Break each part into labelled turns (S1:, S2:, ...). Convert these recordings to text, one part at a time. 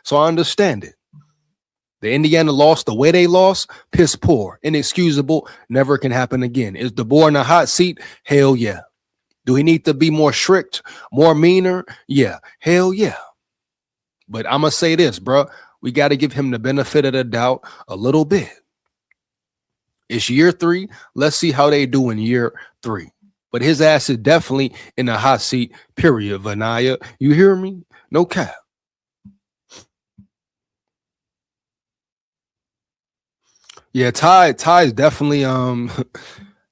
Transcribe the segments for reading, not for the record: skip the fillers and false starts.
S1: So I understand it. The Indiana lost the way they lost, piss poor, inexcusable, never can happen again. Is the boy in the hot seat? Hell yeah. Do he need to be more strict, more meaner? Yeah. Hell yeah. But I'm going to say this, bro. We got to give him the benefit of the doubt a little bit. It's year 3. Let's see how they do in year 3. But his ass is definitely in the hot seat, period, Vanaya. You hear me? No cap. Yeah, Ty is definitely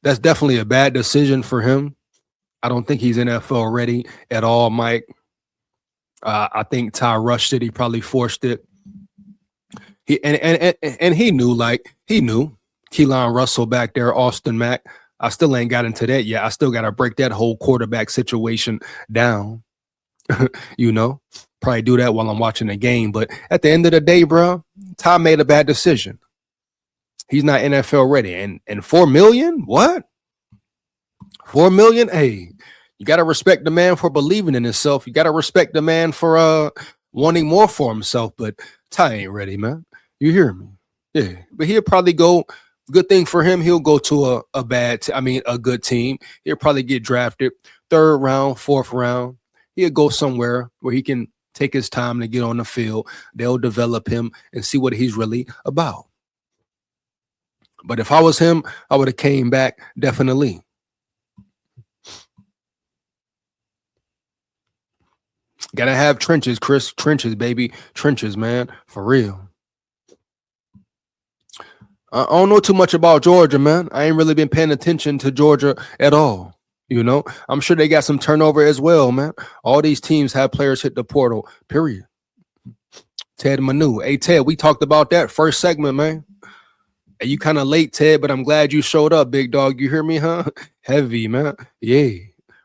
S1: that's definitely a bad decision for him. I don't think he's NFL ready at all, Mike. I think Ty rushed it. He probably forced it. And he knew, Keelan Russell back there, Austin Mack. I still ain't got into that yet. I still got to break that whole quarterback situation down. Probably do that while I'm watching the game. But at the end of the day, bro, Ty made a bad decision. He's not NFL ready. And $4 million? What? $4 million? Hey, you got to respect the man for believing in himself. You got to respect the man for wanting more for himself. But Ty ain't ready, man. You hear me? Yeah. But he'll probably go. Good thing for him, he'll go to a good team. He'll probably get drafted 3rd round, 4th round. He'll go somewhere where he can take his time to get on the field. They'll develop him and see what he's really about. But if I was him, I would have came back definitely. Gotta have trenches, Chris. Trenches, baby. Trenches, man. For real. I don't know too much about Georgia, man. I ain't really been paying attention to Georgia at all. I'm sure they got some turnover as well, man. All these teams have players hit the portal, period. Ted Manu. Hey, Ted, we talked about that first segment, man. Hey, you kind of late, Ted, but I'm glad you showed up, big dog. You hear me, huh? Heavy, man. Yeah.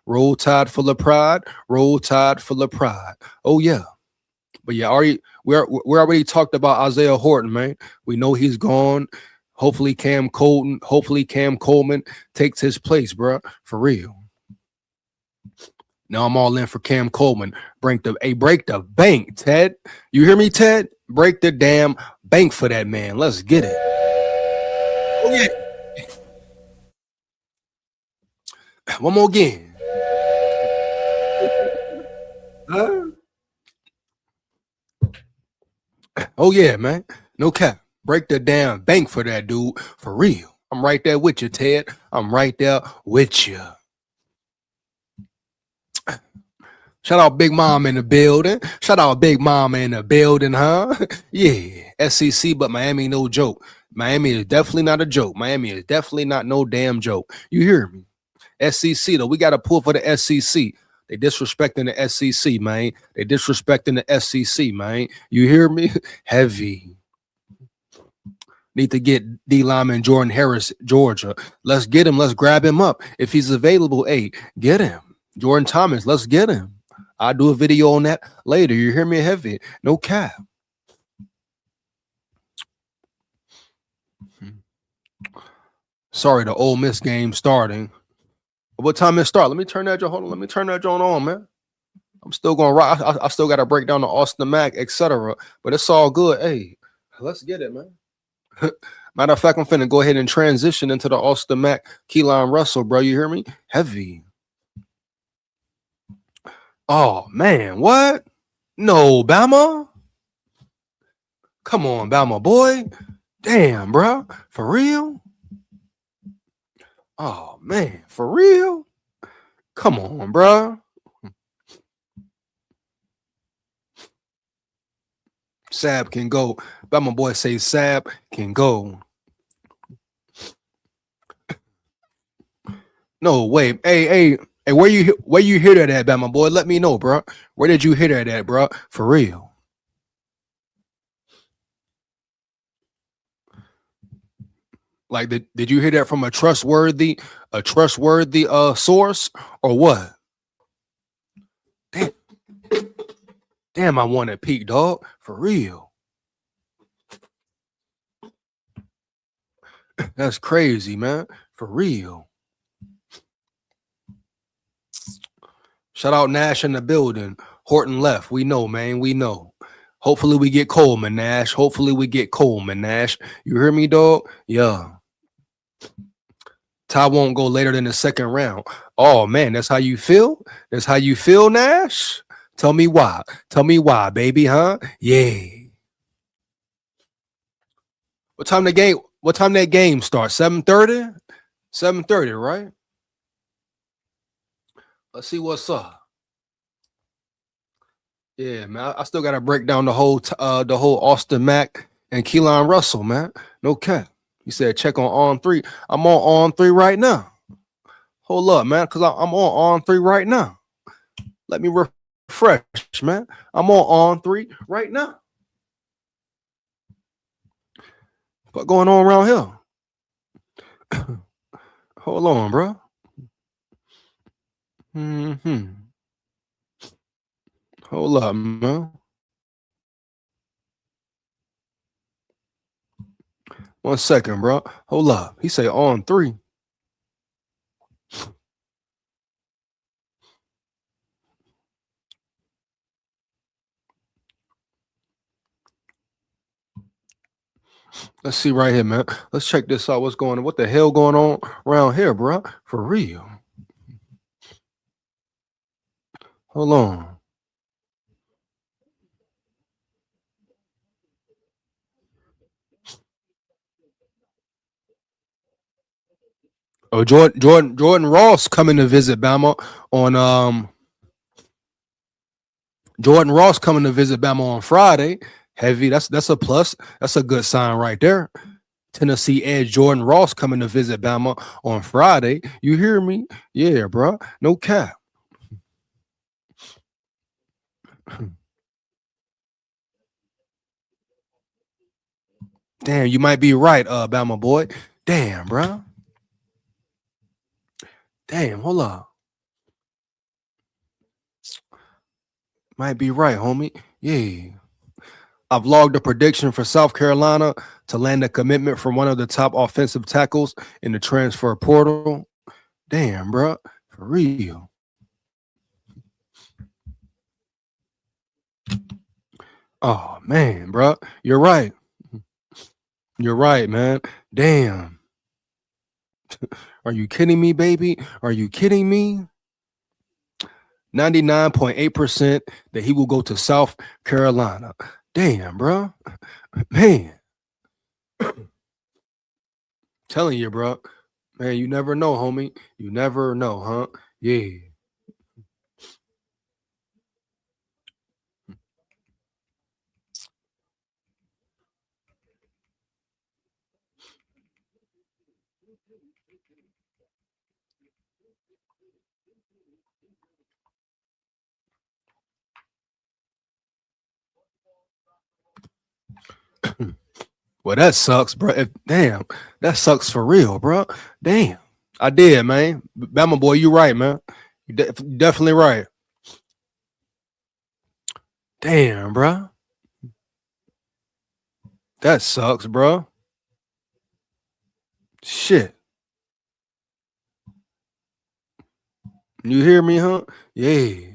S1: Roll Tide full of pride. Roll Tide full of pride. Oh, yeah. But yeah, we already talked about Isaiah Horton, man. We know he's gone. Hopefully Cam Coleman takes his place, bro. For real. Now I'm all in for Cam Coleman. Break the bank, Ted. You hear me, Ted? Break the damn bank for that man. Let's get it. Oh, yeah. One more again. Oh, yeah, man. No cap. Break the damn bank for that dude. For real. I'm right there with you, Ted. I'm right there with you. Shout out Big Mom in the building. Shout out Big Mama in the building, huh? Yeah. SEC, but Miami, no joke. Miami is definitely not a joke. Miami is definitely not no damn joke. You hear me? SEC, though. We got to pull for the SEC. They disrespecting the SEC, man. They disrespecting the SEC, man. You hear me? Heavy. Need to get D. Lyman, Jordan Harris, Georgia. Let's get him. Let's grab him up. If he's available, hey, get him. Jordan Thomas, let's get him. I'll do a video on that later. You hear me? Heavy. No cap. Sorry, the Ole Miss game starting. What time it start? Let me turn that joint. Hold on. Let me turn that joint on, man. I'm still going right. I still got to break down the Austin Mack, etc. But it's all good. Hey, let's get it, man. Matter of fact, I'm finna go ahead and transition into the Austin Mack, Keelan Russell, bro. You hear me? Heavy. Oh, man. What? No, Bama? Come on, Bama, boy. Damn, bro. For real? Oh, man. For real? Come on, bro. Sab can go. Bama boy say Sab can go. No, wait. Hey, where you hear that at, Bama boy? Let me know, bro. Where did you hear that at, bro? For real. Like, did you hear that from a trustworthy source or what? Damn, I want a peak, dog. For real. That's crazy, man. For real. Shout out Nash in the building. Horton left. We know, man. We know. Hopefully we get Coleman, Nash. Hopefully we get Coleman, Nash. You hear me, dog? Yeah. Ty won't go later than the second round. Oh man, that's how you feel? That's how you feel, Nash? Tell me why. Tell me why, baby, huh? Yeah. What time that game starts? 7:30? 7:30, right? Let's see what's up. Yeah, man. I still gotta break down the whole Austin Mack and Keelan Russell, man. No cap. He said check on 3. I'm on 3 right now. Hold up, man, because I'm on 3 right now. Let me refresh, man. I'm on 3 right now. What going on around here? Hold on, bro. Hold up, man. 1 second, bro. Hold up. He say on 3. Let's see right here, man. Let's check this out. What's going on? What the hell going on around here, bro? For real. Hold on. Oh, Jordan Ross coming to visit Bama on Jordan Ross coming to visit Bama on Friday. Heavy. That's a plus. That's a good sign right there. Tennessee edge Jordan Ross coming to visit Bama on Friday. You hear me? Yeah, bro. No cap. Damn, you might be right, Bama boy. Damn, bro. Damn, hold up. Might be right, homie. Yeah. I've logged a prediction for South Carolina to land a commitment from one of the top offensive tackles in the transfer portal. Damn, bro. For real. Oh, man, bro. You're right. You're right, man. Damn. Are you kidding me, baby? Are you kidding me? 99.8% that he will go to South Carolina. Damn, bro. Man. Telling you, bro. Man, you never know, homie. You never know, huh? Yeah. Well, that sucks, bro. Damn, that sucks for real, bro. Damn, I did, man. Bama boy, you right, man. You definitely right. Damn, bro. That sucks, bro. Shit. You hear me, huh? Yeah.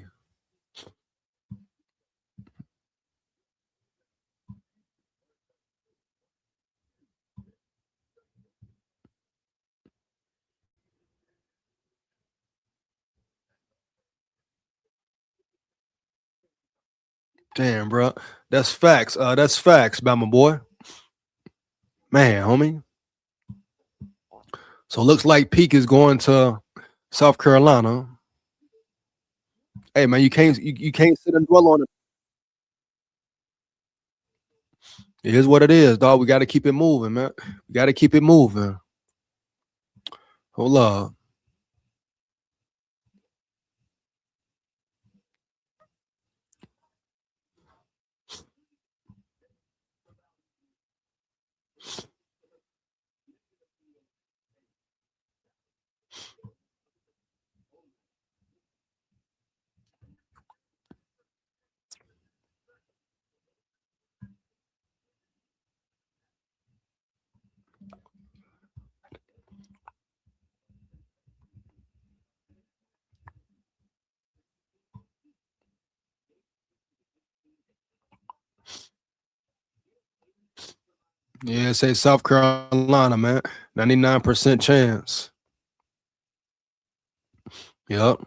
S1: Damn, bro. That's facts. That's facts, Bama boy. Man, homie. So looks like Peak is going to South Carolina. Hey, man, you can't sit and dwell on it. It is what it is, dog. We got to keep it moving, man. We got to keep it moving. Hold up. Yeah, say South Carolina, man. 99% chance. Yep.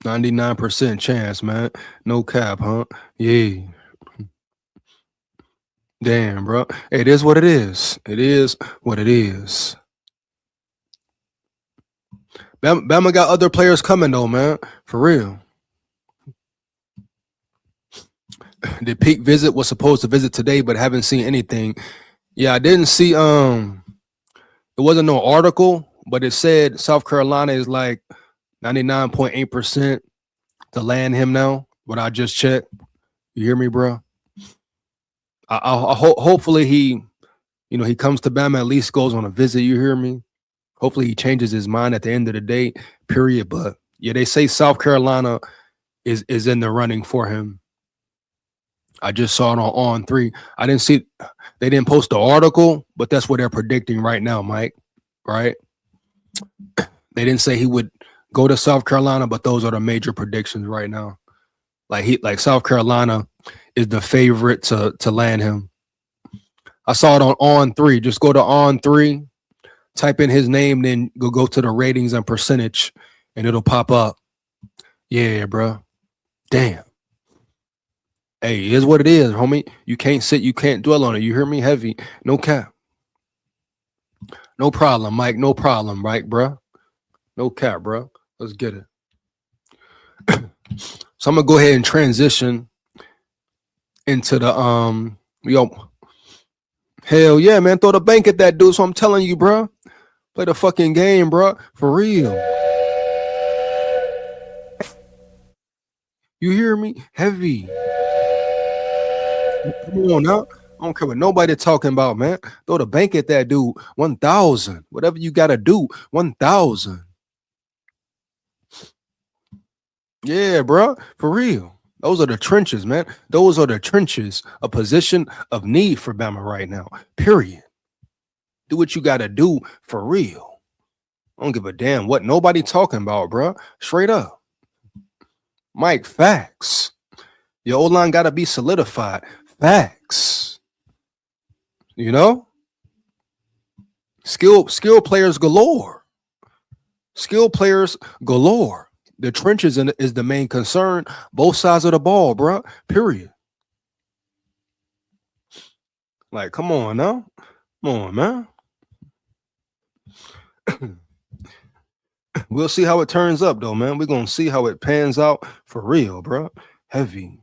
S1: 99% chance, man. No cap, huh? Yeah. Damn, bro. It is what it is. It is what it is. Bama got other players coming though, man. For real. The peak visit was supposed to visit today, but haven't seen anything. Yeah, I didn't see it wasn't no article, but it said South Carolina is like 99.8% to land him now. What I just checked. You hear me, bro? Hopefully he, he comes to Bama, at least goes on a visit. You hear me? Hopefully he changes his mind at the end of the day, period. But yeah, they say South Carolina is in the running for him. I just saw it on 3. I didn't see, they didn't post the article, but that's what they're predicting right now, Mike. Right? They didn't say he would go to South Carolina, but those are the major predictions right now. Like South Carolina is the favorite to land him. I saw it on 3. Just go to on 3, type in his name, then go to the ratings and percentage, and it'll pop up. Yeah, bro. Damn. Hey, here's what it is, homie. You can't sit, you can't dwell on it. You hear me? Heavy. No cap. No problem, Mike. No problem, right, bro? No cap, bro. Let's get it. So I'm gonna go ahead and transition into the hell yeah, man. Throw the bank at that dude. So I'm telling you, bro. Play the fucking game, bro. For real. You hear me? Heavy. Come on now. I don't care what nobody talking about, man. Throw the bank at that dude. 1,000. Whatever you gotta do. 1,000. Yeah, bro. For real. Those are the trenches, man. Those are the trenches. A position of need for Bama right now. Period. Do what you gotta do for real. I don't give a damn what nobody talking about, bro. Straight up. Mike, facts. Your O-line gotta be solidified. Facts. You know? Skill players galore. Skill players galore. The trenches is the main concern. Both sides of the ball, bro. Period. Like, come on now. Come on, man. We'll see how it turns up, though, man. We're going to see how it pans out for real, bro. Heavy.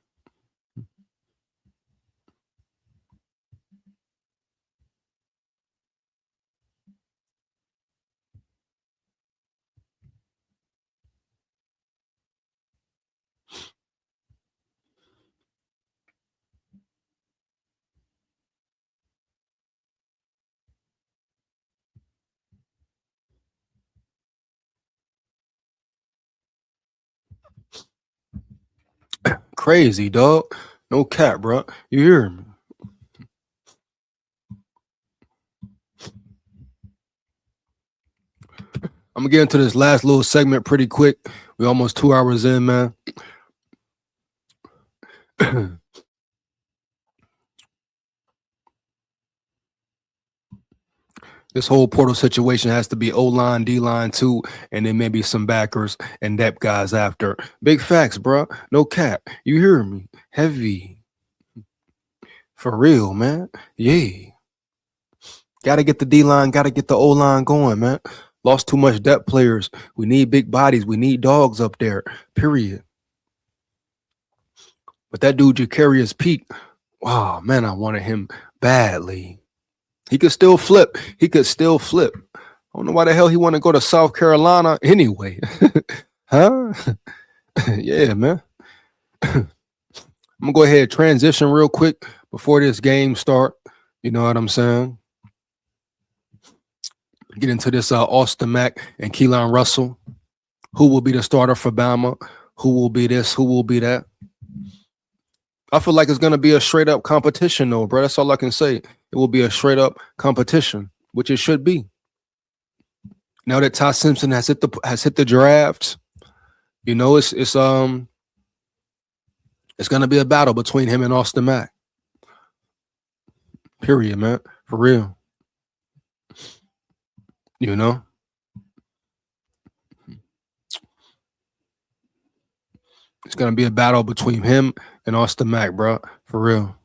S1: Crazy, dog. No cap, bro. You hear me? I'm gonna get into this last little segment pretty quick. We're almost 2 hours in, man. This whole portal situation has to be O-line, D-line too, and then maybe some backers and depth guys after. Big facts, bro. No cap. You hear me? Heavy. For real, man. Yeah. Gotta get the D-line, gotta get the O-line going, man. Lost too much depth players. We need big bodies. We need dogs up there. Period. But that dude, Jacarius Peak, wow, man, I wanted him badly. He could still flip. He could still flip. I don't know why the hell he want to go to South Carolina anyway. Huh? Yeah, man. I'm gonna go ahead and transition real quick before this game start. You know what I'm saying? Get into this Austin Mack and Keelon Russell. Who will be the starter for Bama? Who will be this? Who will be that? I feel like it's gonna be a straight up competition, though, bro. That's all I can say. It will be a straight up competition, which it should be. Now that Ty Simpson has hit the draft, you know, it's gonna be a battle between him and Austin Mack. Period, man. For real. You know? It's gonna be a battle between him and Austin Mack, bro. For real.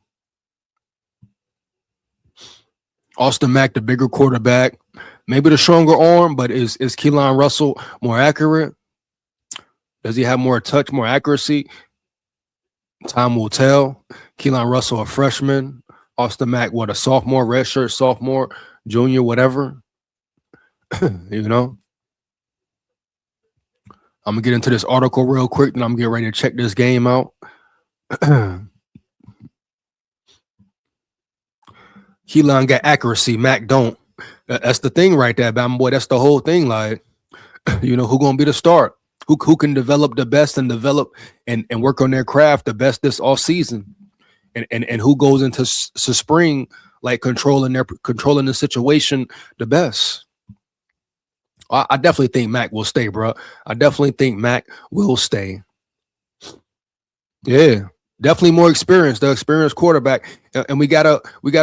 S1: Austin Mack, the bigger quarterback, maybe the stronger arm, but is Keelan Russell more accurate? Does he have more touch, more accuracy? Time will tell. Keelan Russell, a freshman. Austin Mack, what, a sophomore, redshirt sophomore, junior, whatever. You know? I'm gonna get into this article real quick, and I'm getting ready to check this game out. Keelan got accuracy, Mac don't. That's the thing right there, Bama boy. That's the whole thing. Like, you know, who gonna be the start? Who can develop the best and develop and work on their craft the best this off season? And who goes into spring like controlling the situation the best? I definitely think Mac will stay, bro. I definitely think Mac will stay. Yeah, definitely more experience, the experienced quarterback. And we gotta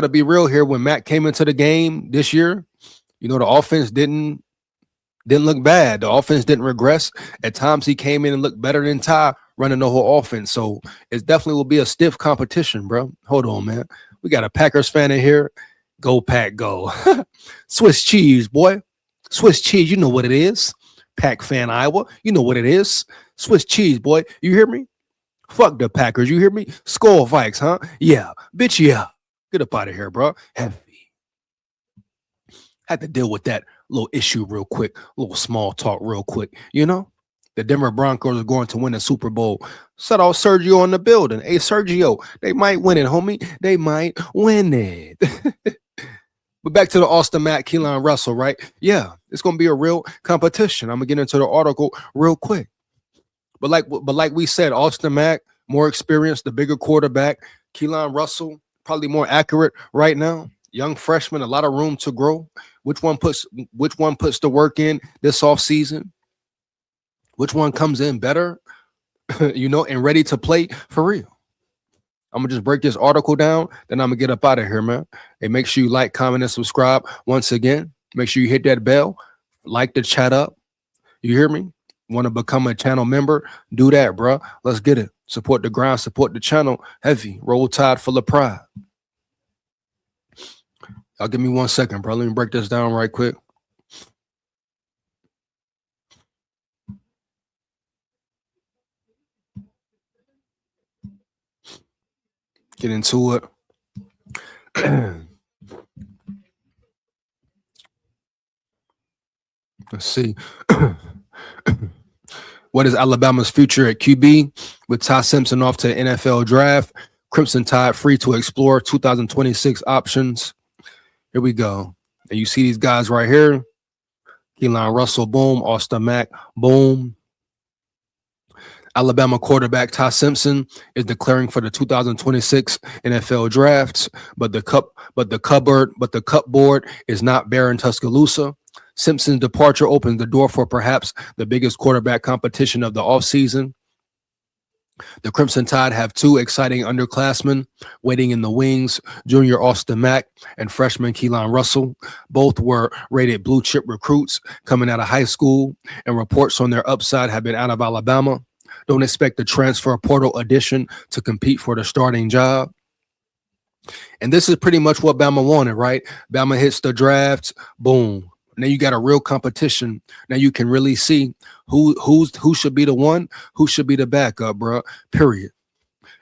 S1: be real here. When Mac came into the game this year, you know, the offense didn't look bad. The offense didn't regress. At times he came in and looked better than Ty running the whole offense. So it definitely will be a stiff competition, bro. Hold on, man. We got a Packers fan in here. Go Pack, go. Swiss cheese, boy. Swiss cheese, you know what it is. Pack fan, Iowa, you know what it is. Swiss cheese, boy. You hear me? Fuck the Packers, you hear me? Skull Vikes, huh? Yeah, bitch, yeah. Get up out of here, bro. Heavy. Had to deal with that little issue real quick, a little small talk real quick. You know, the Denver Broncos are going to win the Super Bowl. Set off Sergio in the building. Hey, Sergio, they might win it, homie. They might win it. But back to the Austin Mack, Keelan Russell, right? Yeah, it's going to be a real competition. I'm going to get into the article real quick. But like we said, Austin Mack, more experienced, the bigger quarterback. Keelan Russell, probably more accurate right now. Young freshman, a lot of room to grow. Which one puts the work in this offseason? Which one comes in better, you know, and ready to play for real? I'm going to just break this article down, then I'm going to get up out of here, man. Hey, make sure you like, comment, and subscribe. Once again, make sure you hit that bell, like the chat up. You hear me? Want to become a channel member? Do that, bro. Let's get it. Support the grind, support the channel. Heavy, roll tide, full of pride. Y'all give me 1 second, bro. Let me break this down right quick. Get into it. Let's see. What is Alabama's future at QB? With Ty Simpson off to the NFL draft, Crimson Tide free to explore 2026 options. Here we go. And you see these guys right here. Keelan Russell, boom. Austin Mack, boom. Alabama quarterback Ty Simpson is declaring for the 2026 NFL drafts, but the cupboard is not bare in Tuscaloosa. Simpson's departure opens the door for perhaps the biggest quarterback competition of the offseason. The Crimson Tide have two exciting underclassmen waiting in the wings, junior Austin Mack and freshman Keelan Russell. Both were rated blue chip recruits coming out of high school, and reports on their upside have been out of Alabama. Don't expect the transfer portal addition to compete for the starting job. And this is pretty much what Bama wanted, right? Bama hits the draft, boom. Now you got a real competition. Now you can really see who should be the one, who should be the backup, bro. Period.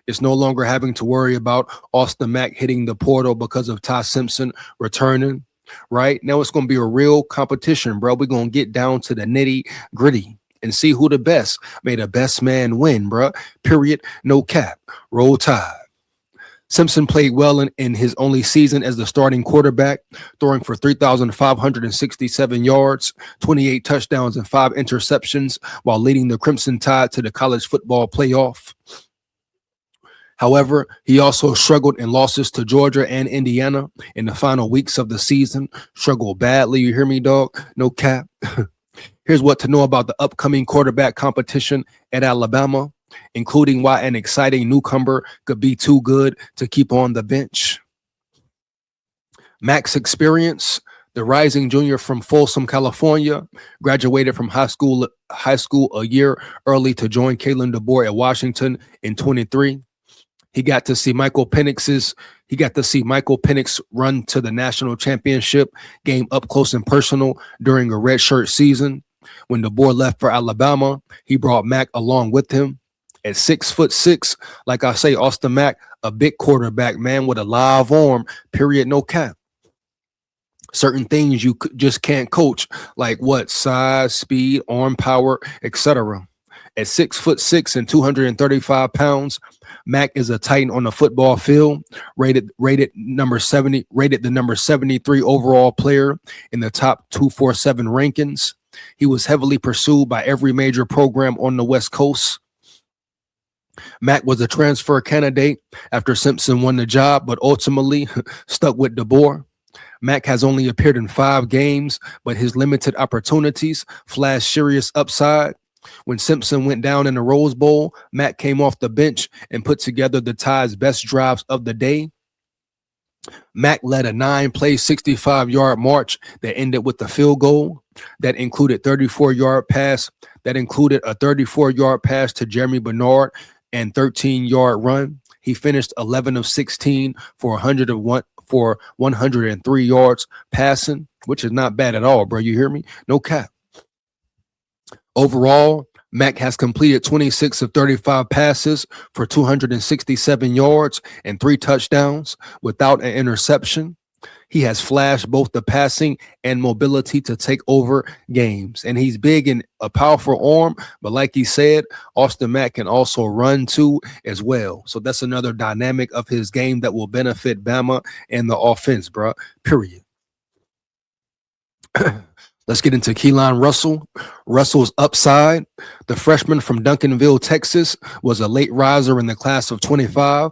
S1: It's no longer having to worry about Austin Mack hitting the portal because of Ty Simpson returning, right? Now it's going to be a real competition, bro. We're going to get down to the nitty gritty and see who the best. May the best man win, bro. Period. No cap. Roll Tide. Simpson played well in his only season as the starting quarterback, throwing for 3,567 yards, 28 touchdowns, and 5 interceptions, while leading the Crimson Tide to the college football playoff. However, he also struggled in losses to Georgia and Indiana in the final weeks of the season. Struggled badly. You hear me, dog? No cap. Here's what to know about the upcoming quarterback competition at Alabama, including why an exciting newcomer could be too good to keep on the bench. Max experience. The rising junior from Folsom, California, graduated from high school a year early to join Kalen DeBoer at Washington in 23. He got to see Michael Penix run to the national championship game up close and personal during a redshirt season. When DeBoer left for Alabama, he brought Mack along with him. At 6'6", like I say, Austin Mack, a big quarterback, man, with a live arm, period, no cap. Certain things you just can't coach, like what? Size, speed, arm power, etc. At 6'6" and 235 pounds, Mack is a titan on the football field, rated the number 73 overall player in the top 247 rankings. He was heavily pursued by every major program on the West Coast. Mack was a transfer candidate after Simpson won the job, but ultimately stuck with DeBoer. Mack has only appeared in 5 games, but his limited opportunities flashed serious upside. When Simpson went down in the Rose Bowl, Mack came off the bench and put together the Tide's best drives of the day. Mack led a 9-play, 65-yard march that ended with a field goal that included a 34-yard pass to Jeremy Bernard and 13-yard run. He finished 11 of 16 for 103 yards passing, which is not bad at all, bro. You hear me? No cap. Overall, Mack has completed 26 of 35 passes for 267 yards and 3 touchdowns without an interception. He has flashed both the passing and mobility to take over games. And he's big and a powerful arm, but like he said, Austin Mack can also run too as well. So that's another dynamic of his game that will benefit Bama and the offense, bro. Period. Let's get into Keelon Russell. Russell's upside. The freshman from Duncanville, Texas, was a late riser in the class of 25.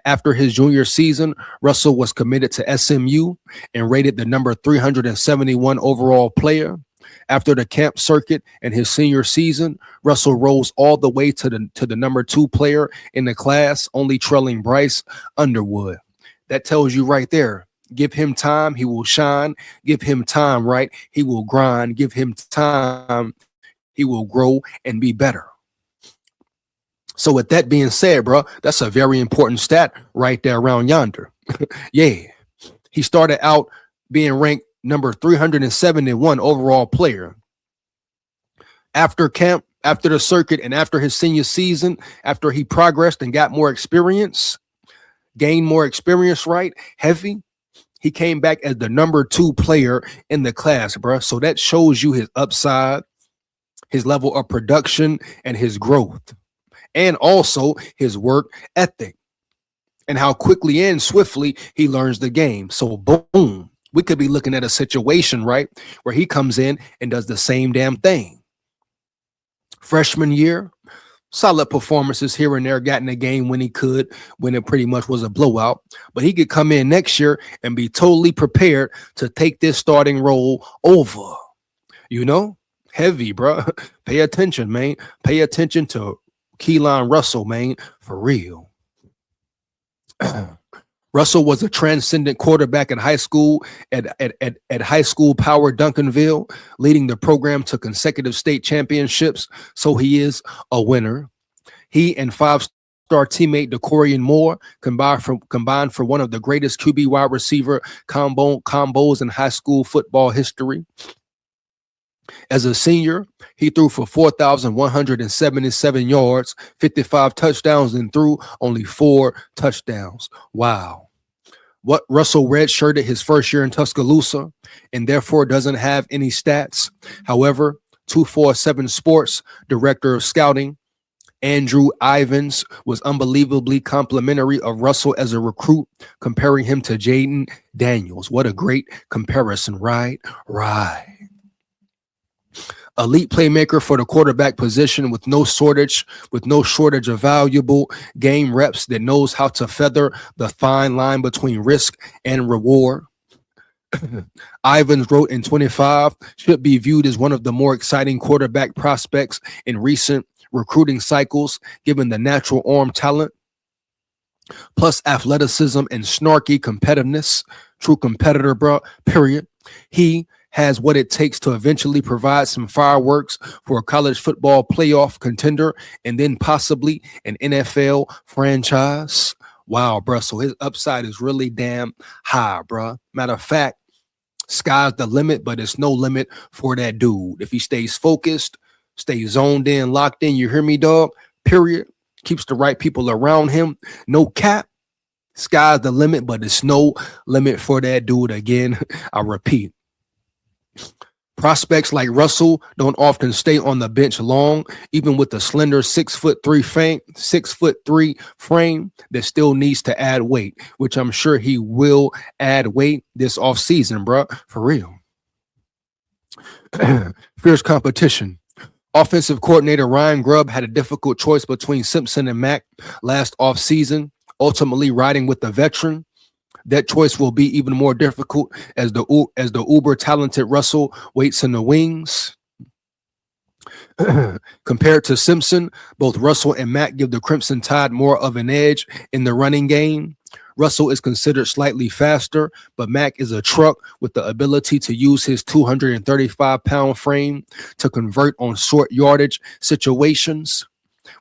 S1: After his junior season, Russell was committed to SMU and rated the number 371 overall player. After the camp circuit and his senior season, Russell rose all the way to the number 2 player in the class, only trailing Bryce Underwood. That tells you right there. Give him time, he will shine. Give him time, right? He will grind. Give him time, he will grow and be better. So with that being said, bro, that's a very important stat right there around yonder. Yeah. He started out being ranked number 371 overall player. After camp, after the circuit, and after his senior season, after he progressed and got more experience, gained more experience, right? Heavy. He came back as the number 2 player in the class, bro. So that shows you his upside, his level of production, and his growth. And also his work ethic and how quickly and swiftly he learns the game. So boom, we could be looking at a situation, right, where he comes in and does the same damn thing. Freshman year, solid performances here and there, got in the game when he could, when it pretty much was a blowout. But he could come in next year and be totally prepared to take this starting role over. You know, heavy, bro. Pay attention, man. Pay attention to Keelon Russell, man, for real. Russell was a transcendent quarterback in high school at high school power Duncanville, leading the program to consecutive state championships. So he is a winner. He and 5-star teammate DeCorian Moore combined for one of the greatest QB wide receiver combos in high school football history. As a senior, he threw for 4,177 yards, 55 touchdowns, and threw only 4 touchdowns. Wow. What Russell redshirted his first year in Tuscaloosa and therefore doesn't have any stats. However, 247 Sports Director of Scouting Andrew Ivins was unbelievably complimentary of Russell as a recruit, comparing him to Jaden Daniels. What a great comparison, right? Right. Elite playmaker for the quarterback position with no shortage of valuable game reps that knows how to feather the fine line between risk and reward. Ivins wrote in 25, should be viewed as one of the more exciting quarterback prospects in recent recruiting cycles, given the natural arm talent, plus athleticism and snarky competitiveness. True competitor, bro. Period. He has what it takes to eventually provide some fireworks for a college football playoff contender and then possibly an NFL franchise. Wow, bro. So his upside is really damn high, bro. Matter of fact, sky's the limit, but it's no limit for that dude. If he stays focused, stays zoned in, locked in, you hear me, dog? Period. Keeps the right people around him. No cap. Sky's the limit, but it's no limit for that dude. Again, I repeat. Prospects like Russell don't often stay on the bench long, even with the slender 6'3" frame that still needs to add weight, which I'm sure he will add weight this offseason, bro. For real. Fierce competition. Offensive coordinator Ryan Grubb had a difficult choice between Simpson and Mack last offseason, ultimately riding with the veteran. That choice will be even more difficult as the uber talented Russell waits in the wings. Compared to Simpson, both Russell and Mack give the Crimson Tide more of an edge in the running game. Russell is considered slightly faster, but Mack is a truck with the ability to use his 235-pound frame to convert on short yardage situations.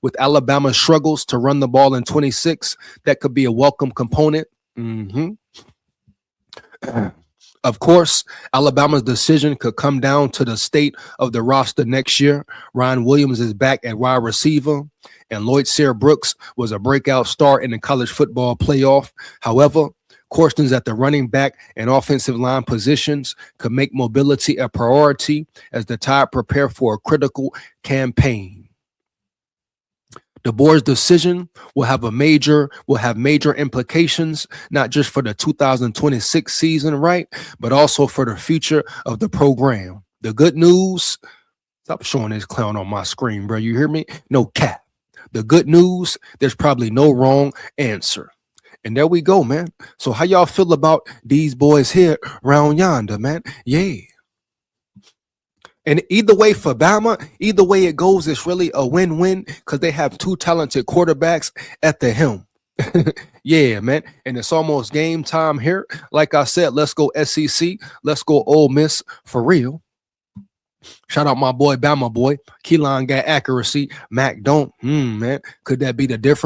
S1: With Alabama's struggles to run the ball in 26, that could be a welcome component. Of course, Alabama's decision could come down to the state of the roster next year. Ryan Williams is back at wide receiver, and Lloyd Sear Brooks was a breakout star in the college football playoff. However, questions at the running back and offensive line positions could make mobility a priority as the Tide prepare for a critical campaign. The board's decision will have major implications, not just for the 2026 season, right, but also for the future of the program. The good news, stop showing this clown on my screen, bro. You hear me? No cap. The good news, there's probably no wrong answer. And there we go, man. So how y'all feel about these boys here round yonder, man? Yeah. And either way for Bama, either way it goes, it's really a win-win because they have two talented quarterbacks at the helm. Yeah, man. And it's almost game time here. Like I said, let's go SEC. Let's go Ole Miss for real. Shout out my boy, Bama boy. Keelon got accuracy. Mac don't. Man, could that be the difference?